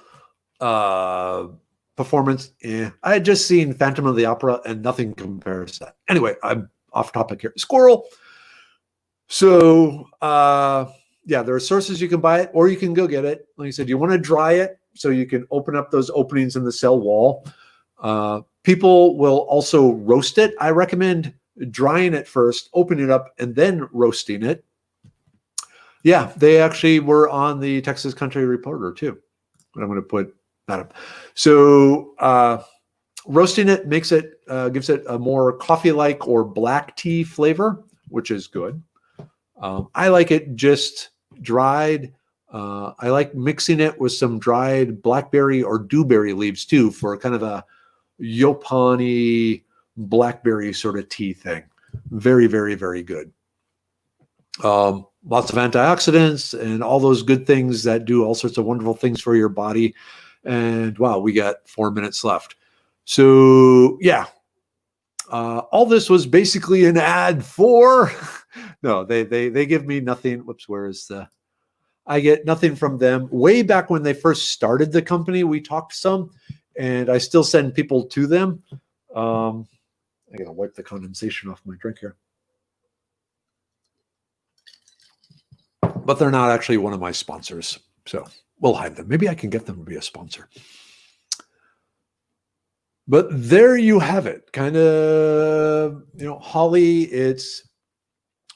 performance, I had just seen Phantom of the Opera and nothing compares to that. Anyway, I'm off topic here. Squirrel. So, there are sources you can buy it, or you can go get it. Like I said, you want to dry it so you can open up those openings in the cell wall. People will also roast it. I recommend drying it first, open it up, and then roasting it. Yeah, they actually were on the Texas Country Reporter too. But I'm going to put that up. So roasting it makes it gives it a more coffee-like or black tea flavor, which is good. I like it just dried. I like mixing it with some dried blackberry or dewberry leaves too for kind of a Yopani blackberry sort of tea thing. Very, very, very good. Lots of antioxidants and all those good things that do all sorts of wonderful things for your body. And wow, we got 4 minutes left. So yeah, all this was basically an ad for, no, they give me nothing. Whoops, where is I get nothing from them. Way back when they first started the company, we talked some, and I still send people to them. I gotta wipe the condensation off my drink here. But they're not actually one of my sponsors, so we'll hide them. Maybe I can get them to be a sponsor. But there you have it. Kind of, Holly, it's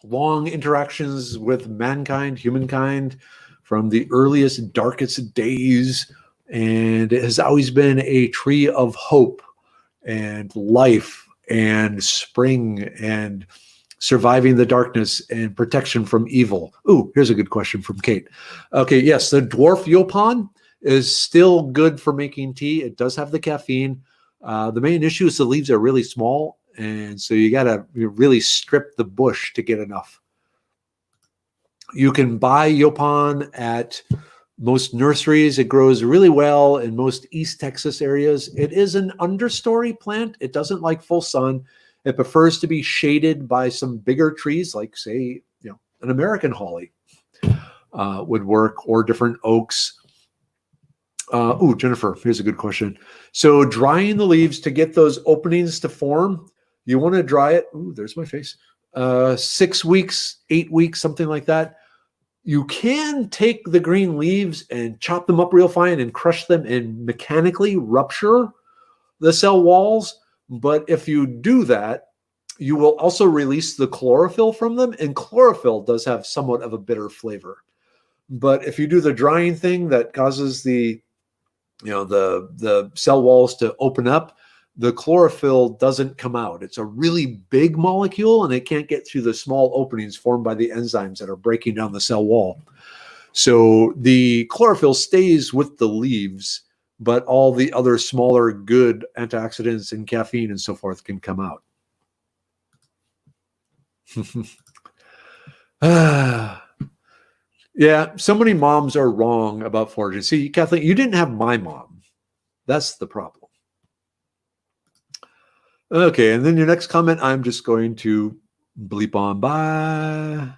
long interactions with mankind, humankind, from the earliest, darkest days. And it has always been a tree of hope and life and spring and surviving the darkness and protection from evil. Ooh, here's a good question from Kate. Okay, yes, the dwarf Yopon is still good for making tea. It does have the caffeine. The main issue is the leaves are really small, and so you got to really strip the bush to get enough. You can buy Yopon at most nurseries. It grows really well in most East Texas areas. It is an understory plant. It doesn't like full sun. It prefers to be shaded by some bigger trees, like, say, an American holly would work, or different oaks. Jennifer, here's a good question. So drying the leaves to get those openings to form, you want to dry it. Ooh, there's my face. 6 weeks, 8 weeks, something like that. You can take the green leaves and chop them up real fine and crush them and mechanically rupture the cell walls. But if you do that, you will also release the chlorophyll from them, and chlorophyll does have somewhat of a bitter flavor. But if you do the drying thing that causes the cell walls to open up, the chlorophyll doesn't come out. It's a really big molecule, and it can't get through the small openings formed by the enzymes that are breaking down the cell wall. So the chlorophyll stays with the leaves, but all the other smaller good antioxidants and caffeine and so forth can come out. Yeah, so many moms are wrong about foraging. See, Kathleen, you didn't have my mom. That's the problem. Okay, and then your next comment, I'm just going to bleep on by.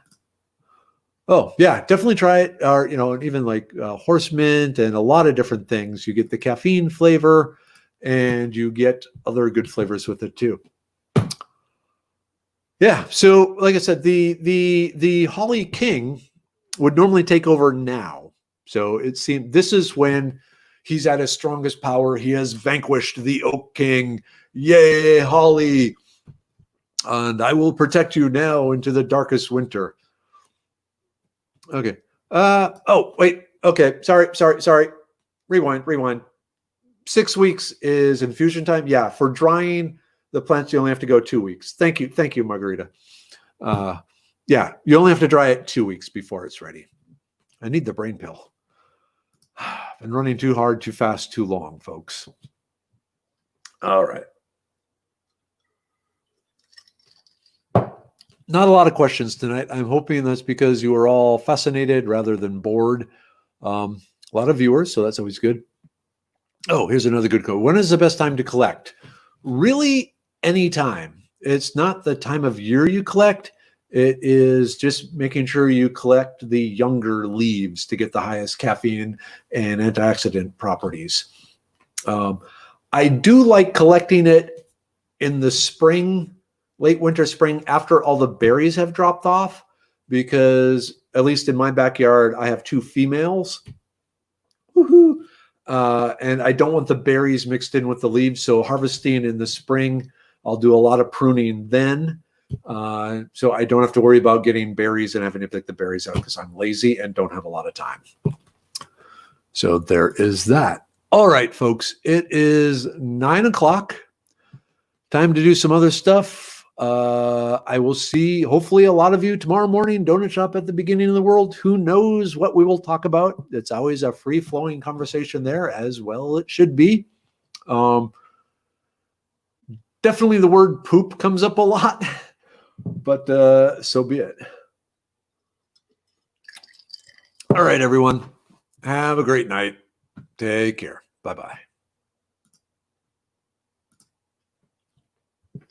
Oh, yeah, definitely try it. Or, even like horse mint and a lot of different things. You get the caffeine flavor, and you get other good flavors with it too. Yeah, so like I said, the Holly King would normally take over now. So it seemed this is when he's at his strongest power. He has vanquished the Oak King. Yay, Holly! And I will protect you now into the darkest winter. Okay. Oh, wait. Okay. Sorry. Rewind. 6 weeks is infusion time. Yeah. For drying the plants, you only have to go 2 weeks. Thank you, Margarita. Yeah. You only have to dry it 2 weeks before it's ready. I need the brain pill. I've been running too hard, too fast, too long, folks. All right. Not a lot of questions tonight. I'm hoping that's because you are all fascinated rather than bored. A lot of viewers, so that's always good. Oh, here's another good quote. When is the best time to collect? Really, any time. It's not the time of year you collect. It is just making sure you collect the younger leaves to get the highest caffeine and antioxidant properties. I do like collecting it in the spring, late winter, spring, after all the berries have dropped off, because at least in my backyard, I have 2 females. Woohoo! And I don't want the berries mixed in with the leaves. So harvesting in the spring, I'll do a lot of pruning then. So I don't have to worry about getting berries and having to pick the berries out because I'm lazy and don't have a lot of time. So there is that. All right, folks, it is 9 o'clock. Time to do some other stuff. I will see, hopefully, a lot of you tomorrow morning. Donut shop at the beginning of the world. Who knows what we will talk about? It's always a free-flowing conversation there, as well it should be. Definitely the word poop comes up a lot, but so be it. All right, everyone. Have a great night. Take care. Bye-bye.